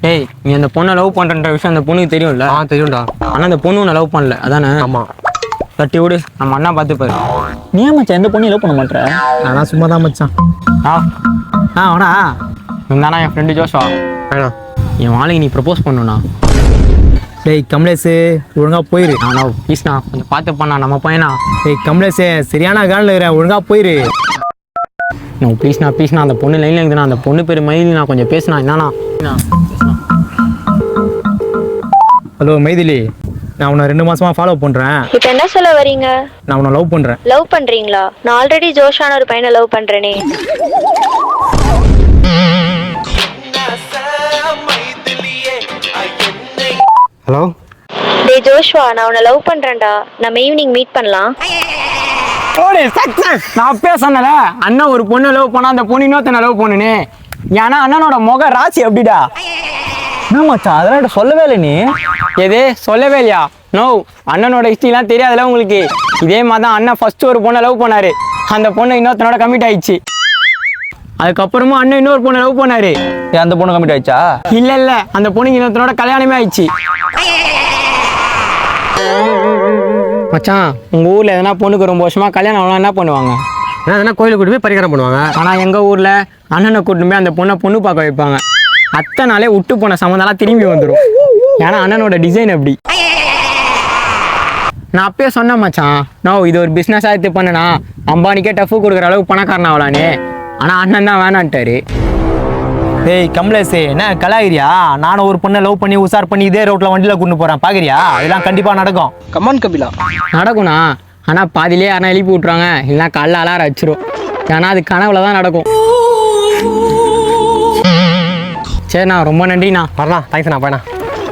டேய் நீ அந்த பொண்ணை லவ் பண்ணுற விஷயம் அந்த பொண்ணுக்கு தெரியும்ல? தெரியும்டா. ஆனால் அந்த பொண்ணு உன்னை லவ் பண்ணல அதானே? ஆமாம். கட்டி விடு, நம்ம அண்ணா பார்த்துப்பாரு. நீ ஏன் மச்சான் எந்த பொண்ணையும் லவ் பண்ண மாட்டேற? நான் சும்மா தான் மச்சான். அவனா இருந்தானா என் ஃப்ரெண்டு ஜோஷா. வேணாம். என் வாழைக்கு நீ ப்ரப்போஸ் பண்ணுண்ணா. டேய் கமலேஷ் ஒழுங்கா போயிரு. நானா ப்ளீஸ்ண்ணா கொஞ்சம் பார்த்து பண்ணா நம்ம பையனா. டேய் கமலேஷ் சரியான காலில் இருக்கிறேன், ஒழுங்கா போயிரு. நான் ப்ளீஸ்ண்ணா அந்த பொண்ணு லைனில் இருக்குதுண்ணா. அந்த பொண்ணு பேர் மைதிலி. நான் கொஞ்சம் பேசுனா என்னண்ணா? ஹலோ மைதிலி, நான் உன்னை 2 மாசமா ஃபாலோ பண்றேன். இப்போ என்ன சொல்ல வரீங்க? நான் உன்னை லவ் பண்றேன். லவ் பண்றீங்களா? நான் ஆல்ரெடி ஜோஷான ஒரு பையனை லவ் பண்றேனே. ஹலோ. டேய் ஜோஷ்வா, நான் உன்னை லவ் பண்றேன்டா. நம்ம ஈவினிங் மீட் பண்ணலாம். ஓடே சக்சஸ். நான் அப்பயே சொன்னல அண்ணன் ஒரு பொண்ணை லவ் பண்ணா அந்த பொண்ணு இன்னொருத்தனை லவ் பண்ணுனே. ஏன்னா அண்ணனோட முக ராசி அப்படிடா. என்ன மச்சான் அதெல்லாம் சொல்லவே இல்லை நீ? எது சொல்லவே இல்லையா? நோ, அண்ணனோட ஹிஸ்ட்ரிலாம் தெரியாதுல உங்களுக்கு. இதே மாதிரி தான் அண்ணன் ஃபர்ஸ்ட் ஒரு பொண்ணை லவ் பண்ணாரு. அந்த பொண்ணு இன்னொருத்தனோட கமிட் ஆயிடுச்சு. அதுக்கப்புறமா அண்ணன் இன்னொரு பொண்ணை லவ் பண்ணாரு. அந்த பொண்ணு கமிட் ஆயிடுச்சா? இல்ல அந்த பொண்ணுக்கு இன்னொருத்தனோட கல்யாணமே ஆயிடுச்சு. மச்சான் உங்க ஊர்ல எதனா பொண்ணுக்கு ரொம்ப வருஷமா கல்யாணம் ஆகலாம் என்ன பண்ணுவாங்க? எதனா கோயிலுக்கு கூட்டி போய் பரிகாரம் பண்ணுவாங்க. ஆனா எங்க ஊர்ல அண்ணனை கூட்டிட்டு போய் அந்த பொண்ணு பார்க்க வைப்பாங்க. அத்தனை நாளே விட்டு போன சம்மந்தம்லாம் திரும்பி வந்துடும். ஏன்னா அண்ணனோட டிசைன் அப்படி. நான் அப்பயே சொன்னேன் மச்சான், இது ஒரு பிஸ்னஸாக எடுத்து பண்ணுனா அம்பானிக்கே டஃப் கொடுக்குற அளவுக்கு பணக்காரன் ஆகலான்னு. ஆனால் அண்ணன் தான் வேணான்ட்டாரு. டேய் கமலேஷ் என்ன கலாகிரியா? நானும் ஒரு பொண்ணை லவ் பண்ணி உசார் பண்ணி இதே ரோட்ல வண்டியில கூட்டு போறேன், பாக்குறியா? இதெல்லாம் கண்டிப்பா நடக்கும். கமான் கபிலா. நடக்கும்ண்ணா, ஆனால் பாதிலே யாரா எழுப்பி விட்ருவாங்க, இல்லைனா கல்ல அலாரம் வச்சிரும். ஏன்னா அது கனவுல தான் நடக்கும். சரிண்ணா, ரொம்ப நன்றிண்ணா. வரலாம். தேங்க்ஸ்ண்ணா. பையனா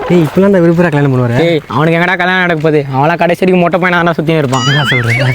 டேய் இப்பெல்லாம் இந்த விருப்பம் கல்யாணம் பண்ணுவார். அவனுக்கு எங்கடா கல்யாணம் நடக்க போகுது? அவளாம் கடைசி வரைக்கும் மொட்டை பையனா தான் சுற்றியும் இருப்பான். சொல்கிறேன்.